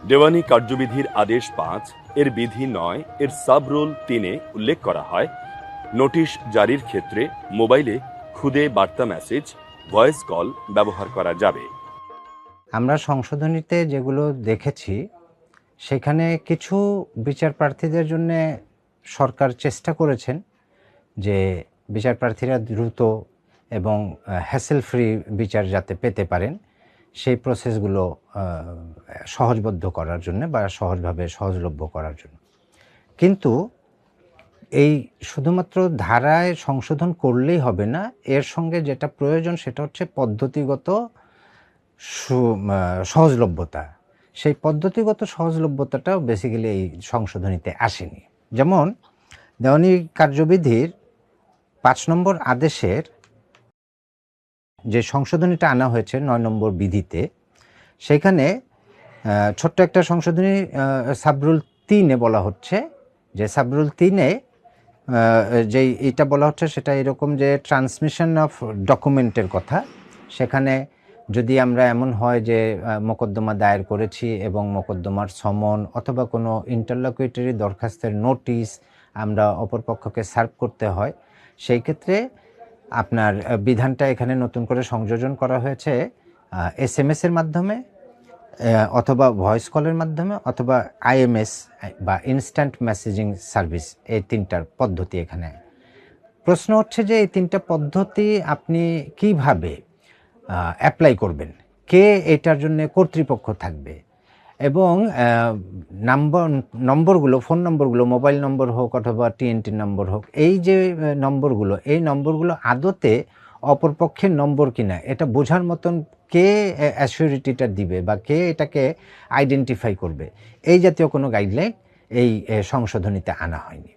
দেওয়ানি কার্যবিধির আদেশ ৫ এর বিধি ৯ এর সাব রুল ৩-এ উল্লেখ করা হয়, নোটিশ জারির ক্ষেত্রে মোবাইলে খুদে বার্তা মেসেজ, ভয়েস কল ব্যবহার করা যাবে। আমরা সংশোধনীতে যেগুলো দেখেছি সেখানে কিছু বিচার প্রার্থীদের জন্য সরকার চেষ্টা করেছেন যে বিচার প্রার্থীরা দ্রুত এবং হ্যাসেল ফ্রি বিচার যাতে পেতে পারেন সেই প্রসেসগুলো সহজবদ্ধ করার জন্য বা সহজভাবে সহজলভ্য করার জন্য। কিন্তু এই শুধুমাত্র ধারায় সংশোধন করলেই হবে না, এর সঙ্গে যেটা প্রয়োজন সেটা হচ্ছে পদ্ধতিগত সহজলভ্যতা। সেই পদ্ধতিগত সহজলভ্যতাটাও বেসিক্যালি এই সংশোধনীতে আসেনি। যেমন দেওয়ানি কার্যবিধির ৫ নম্বর আদেশের যে সংশোধনীটা আনা হয়েছে ৯ নম্বর বিধিতে, সেখানে ছোট্ট একটা সংশোধনী সাবরুল ৩-এ বলা হচ্ছে যে সাবরুল ৩-এ যে এটা বলা হচ্ছে সেটা এরকম যে ট্রান্সমিশন অফ ডকুমেন্টের কথা। সেখানে যদি আমরা এমন হয় যে মোকদ্দমা দায়ের করেছি এবং মোকদ্দমার সমন অথবা কোনো ইন্টারলকুটরি দরখাস্তের নোটিশ আমরা অপরপক্ষকে সার্ভ করতে হয়, সেই ক্ষেত্রে আপনার বিধানটা এখানে নতুন করে সংযোজন করা হয়েছে SMS এর মাধ্যমে অথবা ভয়েস কলের মাধ্যমে অথবা IMS বা ইনস্ট্যান্ট মেসেজিং সার্ভিস, এই ৩টার পদ্ধতি এখানে। প্রশ্ন হচ্ছে যে এই 3টা পদ্ধতি আপনি কিভাবে অ্যাপ্লাই করবেন, কে এটার জন্য কর্তৃপক্ষ থাকবে এবং নম্বরগুলো, ফোন নম্বরগুলো, মোবাইল নম্বর হোক অথবা TNT নম্বর হোক, এই যে নম্বরগুলো, এই নম্বরগুলো আদতে অপরপক্ষের নম্বর কিনা এটা বোঝার মতন কে অ্যাসিউরিটিটা দিবে বা কে এটাকে আইডেন্টিফাই করবে, এই জাতীয় কোনো গাইডলাইন এই সংশোধনীতে আনা হয়নি।